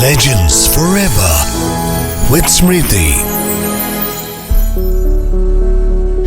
Legends Forever with Smriti।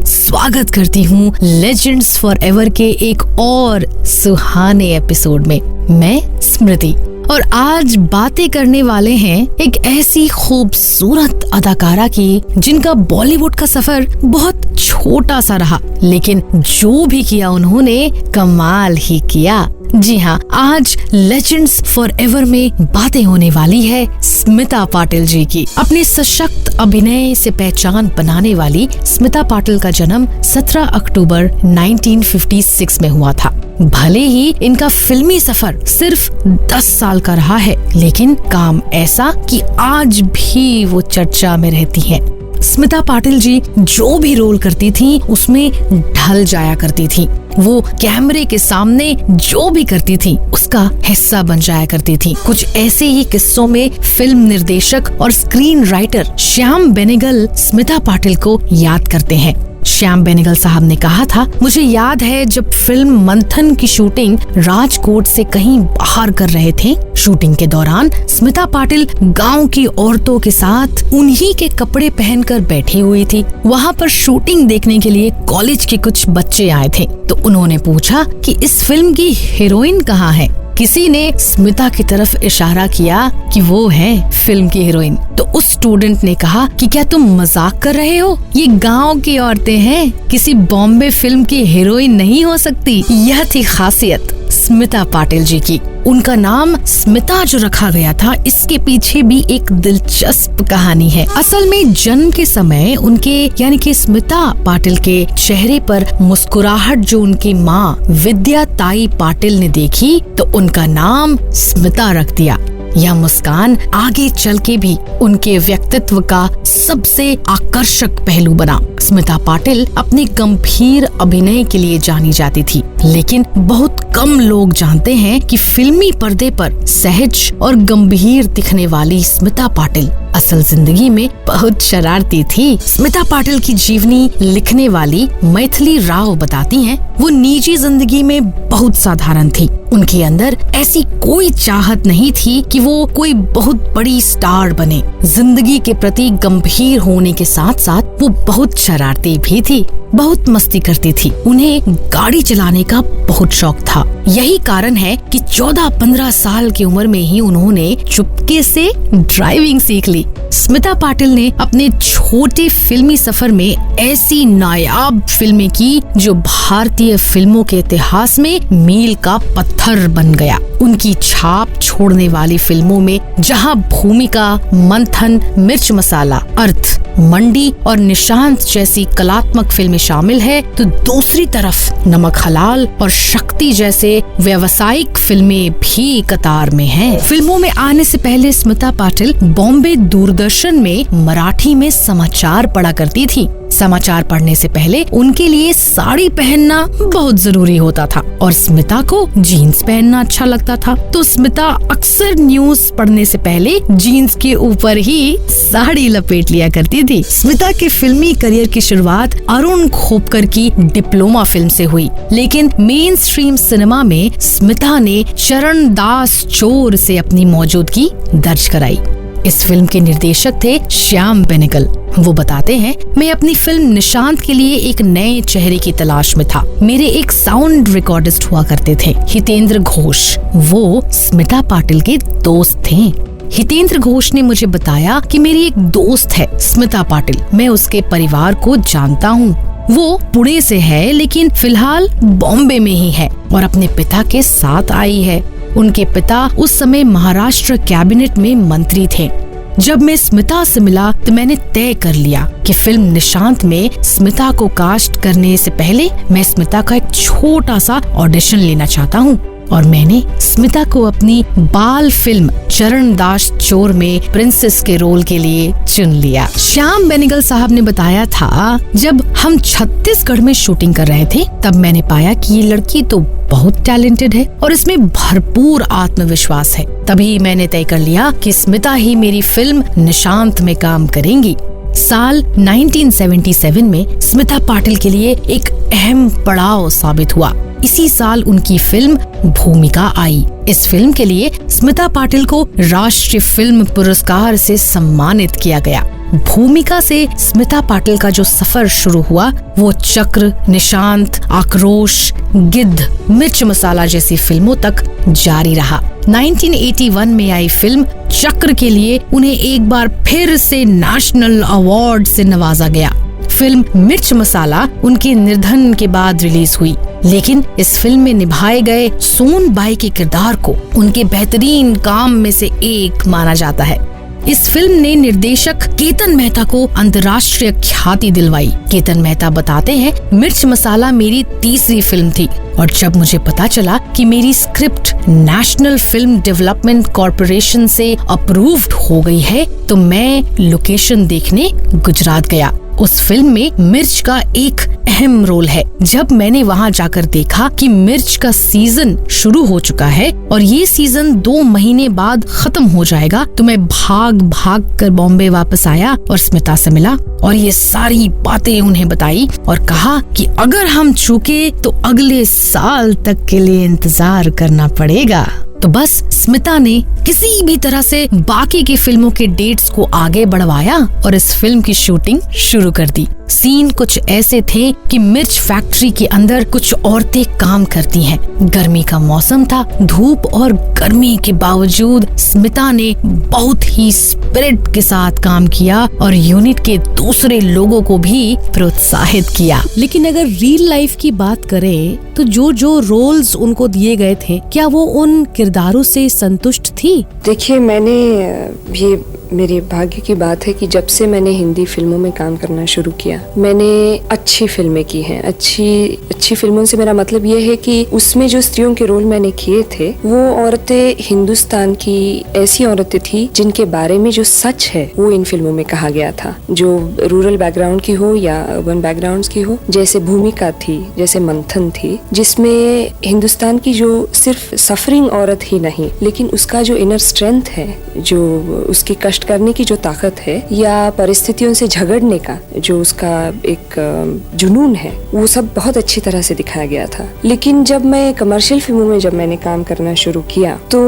स्वागत करती हूँ लेजेंड्स फॉर एवर के एक और सुहाने एपिसोड में। मैं स्मृति और आज बातें करने वाले हैं एक ऐसी खूबसूरत अदाकारा की जिनका बॉलीवुड का सफर बहुत छोटा सा रहा, लेकिन जो भी किया उन्होंने कमाल ही किया। जी हाँ, आज लेजेंड्स फॉर एवर में बातें होने वाली है स्मिता पाटिल जी की। अपने सशक्त अभिनय से पहचान बनाने वाली स्मिता पाटिल का जन्म 17 अक्टूबर 1956 में हुआ था। भले ही इनका फिल्मी सफर सिर्फ 10 साल का रहा है, लेकिन काम ऐसा कि आज भी वो चर्चा में रहती हैं। स्मिता पाटिल जी जो भी रोल करती थी उसमें ढल जाया करती थी। वो कैमरे के सामने जो भी करती थी उसका हिस्सा बन जाया करती थी। कुछ ऐसे ही किस्सों में फिल्म निर्देशक और स्क्रीन राइटर श्याम बेनेगल स्मिता पाटिल को याद करते हैं। श्याम बेनेगल साहब ने कहा था, मुझे याद है जब फिल्म मंथन की शूटिंग राजकोट से कहीं बाहर कर रहे थे। शूटिंग के दौरान स्मिता पाटिल गांव की औरतों के साथ उन्हीं के कपड़े पहनकर बैठी हुई थी। वहां पर शूटिंग देखने के लिए कॉलेज के कुछ बच्चे आए थे, तो उन्होंने पूछा कि इस फिल्म की हीरोइन कहाँ है। किसी ने स्मिता की तरफ इशारा किया कि वो है फिल्म की हीरोइन, तो उस स्टूडेंट ने कहा कि क्या तुम मजाक कर रहे हो, ये गांव की औरतें हैं, किसी बॉम्बे फिल्म की हीरोइन नहीं हो सकती। यह थी खासियत स्मिता पाटिल जी की। उनका नाम स्मिता जो रखा गया था, इसके पीछे भी एक दिलचस्प कहानी है। असल में जन्म के समय उनके यानी कि स्मिता पाटिल के चेहरे पर मुस्कुराहट जो उनकी माँ विद्या ताई पाटिल ने देखी, तो उनका नाम स्मिता रख दिया। यह मुस्कान आगे चल के भी उनके व्यक्तित्व का सबसे आकर्षक पहलू बना। स्मिता पाटिल अपने गंभीर अभिनय के लिए जानी जाती थी, लेकिन बहुत कम लोग जानते हैं कि फिल्मी पर्दे पर सहज और गंभीर दिखने वाली स्मिता पाटिल असल जिंदगी में बहुत शरारती थी। स्मिता पाटिल की जीवनी लिखने वाली मैथिली राव बताती हैं, वो निजी जिंदगी में बहुत साधारण थी। उनके अंदर ऐसी कोई चाहत नहीं थी कि वो कोई बहुत बड़ी स्टार बने। जिंदगी के प्रति गंभीर होने के साथ साथ वो बहुत शरारती भी थी, बहुत मस्ती करती थी। उन्हें गाड़ी चलाने का बहुत शौक था। यही कारण है कि 14-15 साल की उम्र में ही उन्होंने चुपके से ड्राइविंग सीख ली। स्मिता पाटिल ने अपने छोटे फिल्मी सफर में ऐसी नायाब फिल्में की जो भारतीय फिल्मों के इतिहास में मील का पत्थर बन गया। उनकी छाप छोड़ने वाली फिल्मों में जहां भूमिका, मंथन, मिर्च मसाला, अर्थ, मंडी और निशांत जैसी कलात्मक फिल्में शामिल है, तो दूसरी तरफ नमक हलाल और शक्ति जैसे व्यावसायिक फिल्में भी कतार में हैं। फिल्मों में आने से पहले स्मिता पाटिल बॉम्बे दूरदर्शन में मराठी में समाचार पढ़ा करती थी। समाचार पढ़ने से पहले उनके लिए साड़ी पहनना बहुत जरूरी होता था और स्मिता को जीन्स पहनना अच्छा लगता था, तो स्मिता अक्सर न्यूज पढ़ने से पहले जीन्स के ऊपर ही साड़ी लपेट लिया करती थी। स्मिता के फिल्मी करियर की शुरुआत अरुण खोपकर की डिप्लोमा फिल्म से हुई, लेकिन मेन स्ट्रीम सिनेमा में स्मिता ने चरण दास चोर से अपनी मौजूदगी दर्ज कराई। इस फिल्म के निर्देशक थे श्याम बेनेगल। वो बताते हैं, मैं अपनी फिल्म निशांत के लिए एक नए चेहरे की तलाश में था। मेरे एक साउंड रिकॉर्डिस्ट हुआ करते थे, हितेंद्र घोष। वो स्मिता पाटिल के दोस्त थे। हितेंद्र घोष ने मुझे बताया कि मेरी एक दोस्त है स्मिता पाटिल, मैं उसके परिवार को जानता हूँ। वो पुणे से है, लेकिन फिलहाल बॉम्बे में ही है और अपने पिता के साथ आई है। उनके पिता उस समय महाराष्ट्र कैबिनेट में मंत्री थे। जब मैं स्मिता से मिला तो मैंने तय कर लिया कि फिल्म निशांत में स्मिता को कास्ट करने से पहले मैं स्मिता का एक छोटा सा ऑडिशन लेना चाहता हूँ, और मैंने स्मिता को अपनी बाल फिल्म चरण दास चोर में प्रिंसेस के रोल के लिए चुन लिया। श्याम बेनेगल साहब ने बताया था, जब हम छत्तीसगढ़ में शूटिंग कर रहे थे तब मैंने पाया कि ये लड़की तो बहुत टैलेंटेड है और इसमें भरपूर आत्मविश्वास है। तभी मैंने तय कर लिया कि स्मिता ही मेरी फिल्म निशांत में काम करेंगी। साल 1977 में स्मिता पाटिल के लिए एक अहम पड़ाव साबित हुआ। इसी साल उनकी फिल्म भूमिका आई। इस फिल्म के लिए स्मिता पाटिल को राष्ट्रीय फिल्म पुरस्कार से सम्मानित किया गया। भूमिका से स्मिता पाटिल का जो सफर शुरू हुआ वो चक्र, निशांत, आक्रोश, गिद्ध, मिर्च मसाला जैसी फिल्मों तक जारी रहा। 1981 में आई फिल्म चक्र के लिए उन्हें एक बार फिर से नेशनल अवार्ड से नवाजा गया। फिल्म मिर्च मसाला उनके निर्धन के बाद रिलीज हुई, लेकिन इस फिल्म में निभाए गए सोन बाई के किरदार को उनके बेहतरीन काम में से एक माना जाता है। इस फिल्म ने निर्देशक केतन मेहता को अंतर्राष्ट्रीय ख्याति दिलवाई। केतन मेहता बताते हैं, मिर्च मसाला मेरी तीसरी फिल्म थी और जब मुझे पता चला कि मेरी script national film development corporation से अप्रूव्ड हो गई है तो मैं लोकेशन देखने गुजरात गया। उस फिल्म में मिर्च का एक अहम रोल है। जब मैंने वहां जाकर देखा कि मिर्च का सीजन शुरू हो चुका है और ये सीजन 2 महीने बाद खत्म हो जाएगा तो मैं भाग भाग कर बॉम्बे वापस आया और स्मिता से मिला और ये सारी बातें उन्हें बताई और कहा कि अगर हम चूके तो अगले साल तक के लिए इंतजार करना पड़ेगा। तो बस स्मिता ने किसी भी तरह से बाकी की फिल्मों के डेट्स को आगे बढ़वाया और इस फिल्म की शूटिंग शुरू कर दी। सीन कुछ ऐसे थे कि मिर्च फैक्ट्री के अंदर कुछ औरतें काम करती हैं। गर्मी का मौसम था, धूप और गर्मी के बावजूद स्मिता ने बहुत ही स्पिरिट के साथ काम किया और यूनिट के दूसरे लोगों को भी प्रोत्साहित किया। लेकिन अगर रियल लाइफ की बात करें तो जो रोल्स उनको दिए गए थे, क्या वो उन किरदारों से संतुष्ट थी? देखिए, ये मेरे भाग्य की बात है कि जब से मैंने हिंदी फिल्मों में काम करना शुरू किया, मैंने अच्छी फिल्में की हैं। अच्छी फिल्मों से मेरा मतलब ये है कि उसमें जो स्त्रियों के रोल मैंने किए थे वो औरतें हिंदुस्तान की ऐसी औरतें थी जिनके बारे में जो सच है वो इन फिल्मों में कहा गया था। जो रूरल बैकग्राउंड की हो या अर्बन बैकग्राउंड की हो, जैसे भूमिका थी, जैसे मंथन थी, जिसमें हिंदुस्तान की जो सिर्फ सफरिंग औरत ही नहीं लेकिन उसका जो इनर स्ट्रेंथ है, जो उसकी कष्ट करने की जो ताकत है या परिस्थितियों से झगड़ने का जो उसका एक जुनून है, वो सब बहुत अच्छी तरह से दिखाया गया था। लेकिन जब मैं कमर्शियल फिल्मों में मैंने काम करना शुरू किया तो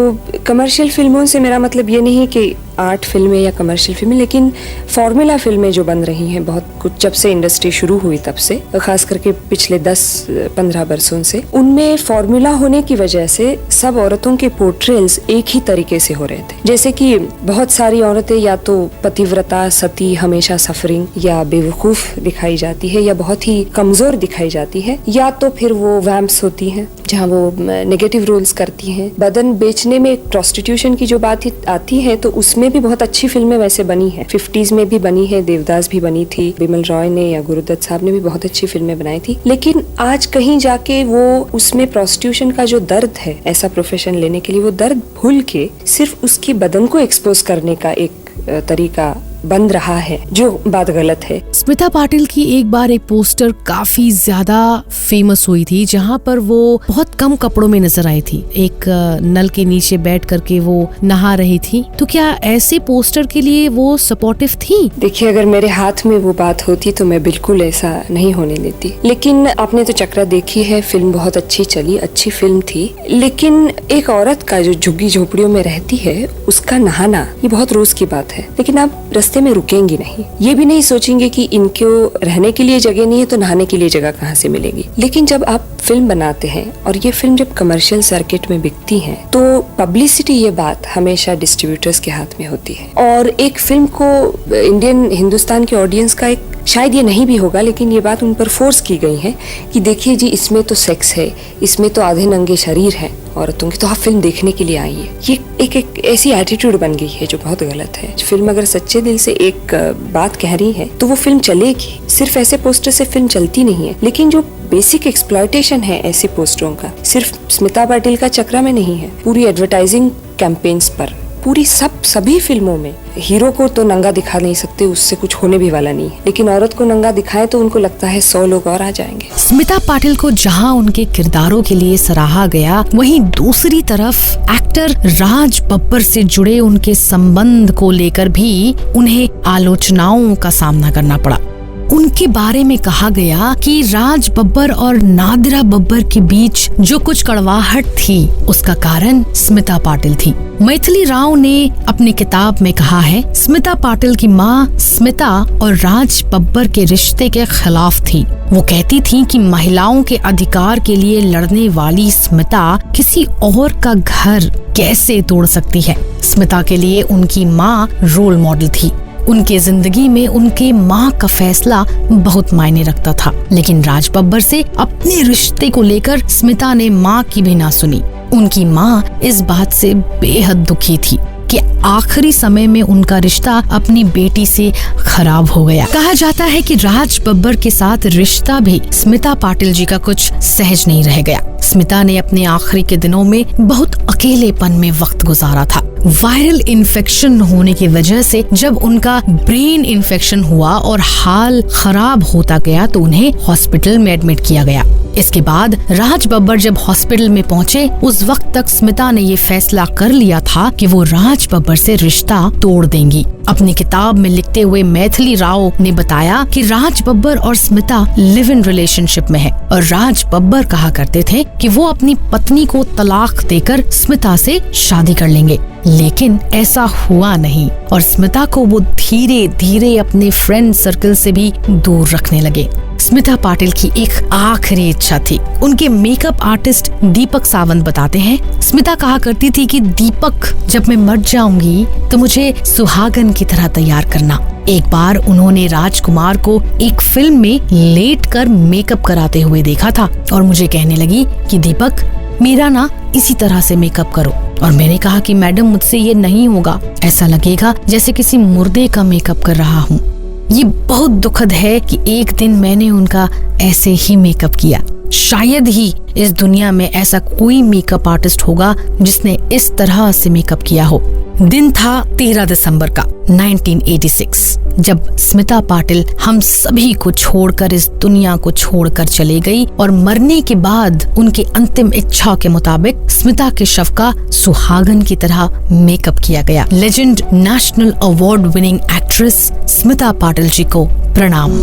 कमर्शियल फिल्मों से मेरा मतलब ये नहीं कि आर्ट फिल्में या कमर्शियल फिल्में, लेकिन फॉर्मूला फिल्में जो बन रही हैं बहुत कुछ जब से इंडस्ट्री शुरू हुई तब से, खास करके पिछले 10-15 वर्षों से, उनमें फॉर्मूला होने की वजह से सब औरतों के पोर्ट्रेल्स एक ही तरीके से हो रहे थे। जैसे कि बहुत सारी औरतें या तो पतिव्रता, सती, हमेशा सफरिंग या बेवकूफ दिखाई जाती है या बहुत ही कमजोर दिखाई जाती है, या तो फिर वो वैम्प्स होती हैं जहाँ वो नेगेटिव रोल्स करती हैं। बदन बेचने में प्रोस्टिट्यूशन की जो बात आती है तो उसमें भी बहुत अच्छी फिल्में वैसे बनी है। 50s में भी बनी है, देवदास भी बनी थी, बिमल रॉय ने या गुरुदत्त साहब ने भी बहुत अच्छी फिल्में बनाई थी। लेकिन आज कहीं जाके वो उसमें प्रोस्टिट्यूशन का जो दर्द है ऐसा प्रोफेशन लेने के लिए, वो दर्द भूल के सिर्फ उसकी बदन को एक्सपोज करने का एक तरीका बन रहा है, जो बात गलत है। स्मिता पाटिल की एक बार एक पोस्टर काफी ज्यादा फेमस हुई थी जहाँ पर वो बहुत कम कपड़ों में नजर आई थी। एक नल के नीचे बैठ करके वो नहा रही थी। तो क्या ऐसे पोस्टर के लिए वो सपोर्टिव थी? देखिए, अगर मेरे हाथ में वो बात होती तो मैं बिल्कुल ऐसा नहीं होने देती। लेकिन आपने तो चक्रा देखी है, फिल्म बहुत अच्छी चली, अच्छी फिल्म थी। लेकिन एक औरत का जो झुग्गी झोपड़ियों में रहती है उसका नहाना ये बहुत रोज की बात है। लेकिन आप रास्ते में रुकेंगी नहीं, ये भी नहीं सोचेंगे कि इनको रहने के लिए जगह नहीं है तो नहाने के लिए जगह कहाँ से मिलेगी। लेकिन जब आप फिल्म बनाते हैं और ये फिल्म जब कमर्शियल सर्किट में बिकती है तो पब्लिसिटी, ये बात हमेशा डिस्ट्रीब्यूटर्स के हाथ में होती है। और एक फिल्म को हिंदुस्तान के ऑडियंस का एक शायद ये नहीं भी होगा, लेकिन ये बात उन पर फोर्स की गई है कि देखिए जी, इसमें तो सेक्स है, इसमें तो आधे नंगे शरीर है औरतों की, तो आप फिल्म देखने के लिए आइए। ये एक ऐसी एटीट्यूड बन गई है जो बहुत गलत है। फिल्म अगर सच्चे दिल से एक बात कह रही है तो वो फिल्म चलेगी। सिर्फ ऐसे पोस्टर से फिल्म चलती नहीं है। लेकिन जो बेसिक एक्सप्लॉयटेशन है ऐसे पोस्टरों का, सिर्फ स्मिता पाटिल का चक्रा में नहीं है, पूरी एडवर्टाइजिंग कैंपेन्स पर, पूरी सभी फिल्मों में हीरो को तो नंगा दिखा नहीं सकते, उससे कुछ होने भी वाला नहीं है। लेकिन औरत को नंगा दिखाए तो उनको लगता है 100 लोग और आ जाएंगे। स्मिता पाटिल को जहां उनके किरदारों के लिए सराहा गया, वहीं दूसरी तरफ एक्टर राज बब्बर से जुड़े उनके संबंध को लेकर भी उन्हें आलोचनाओं का सामना करना पड़ा। उनके बारे में कहा गया कि राज बब्बर और नादिरा बब्बर के बीच जो कुछ कड़वाहट थी उसका कारण स्मिता पाटिल थी। मैथिली राव ने अपनी किताब में कहा है, स्मिता पाटिल की माँ स्मिता और राज बब्बर के रिश्ते के खिलाफ थी। वो कहती थी कि महिलाओं के अधिकार के लिए लड़ने वाली स्मिता किसी और का घर कैसे तोड़ सकती है। स्मिता के लिए उनकी माँ रोल मॉडल थी। उनके जिंदगी में उनके माँ का फैसला बहुत मायने रखता था, लेकिन राज बब्बर से अपने रिश्ते को लेकर स्मिता ने माँ की भी ना सुनी। उनकी माँ इस बात से बेहद दुखी थी कि आखिरी समय में उनका रिश्ता अपनी बेटी से खराब हो गया। कहा जाता है कि राज बब्बर के साथ रिश्ता भी स्मिता पाटिल जी का कुछ सहज नहीं रह गया। स्मिता ने अपने आखिरी के दिनों में बहुत अकेलेपन में वक्त गुजारा था। वायरल इन्फेक्शन होने की वजह से जब उनका ब्रेन इन्फेक्शन हुआ और हाल खराब होता गया तो उन्हें हॉस्पिटल में एडमिट किया गया। इसके बाद राज बब्बर जब हॉस्पिटल में पहुंचे, उस वक्त तक स्मिता ने ये फैसला कर लिया था कि वो राज बब्बर से रिश्ता तोड़ देंगी। अपनी किताब में लिखते हुए मैथिली राव ने बताया कि राज बब्बर और स्मिता लिव इन रिलेशनशिप में है और राज बब्बर कहा करते थे कि वो अपनी पत्नी को तलाक देकर स्मिता से शादी कर लेंगे, लेकिन ऐसा हुआ नहीं और स्मिता को वो धीरे धीरे अपने फ्रेंड सर्कल से भी दूर रखने लगे। स्मिता पाटिल की एक आखिरी इच्छा थी। उनके मेकअप आर्टिस्ट दीपक सावंत बताते हैं, स्मिता कहा करती थी कि दीपक, जब मैं मर जाऊंगी तो मुझे सुहागन की तरह तैयार करना। एक बार उन्होंने राजकुमार को एक फिल्म में लेटकर मेकअप कराते हुए देखा था और मुझे कहने लगी कि दीपक, मेरा ना इसी तरह से मेकअप करो। और मैंने कहा कि मैडम, मुझसे ये नहीं होगा, ऐसा लगेगा जैसे किसी मुर्दे का मेकअप कर रहा हूँ। ये बहुत दुखद है कि एक दिन मैंने उनका ऐसे ही मेकअप किया। शायद ही इस दुनिया में ऐसा कोई मेकअप आर्टिस्ट होगा जिसने इस तरह से मेकअप किया हो। दिन था 13 दिसंबर का 1986, जब स्मिता पाटिल हम सभी को छोड़कर इस दुनिया को छोड़कर चले गई और मरने के बाद उनकी अंतिम इच्छा के मुताबिक स्मिता के शव का सुहागन की तरह मेकअप किया गया। Legend national award winning actress Smita Patil ji को प्रणाम।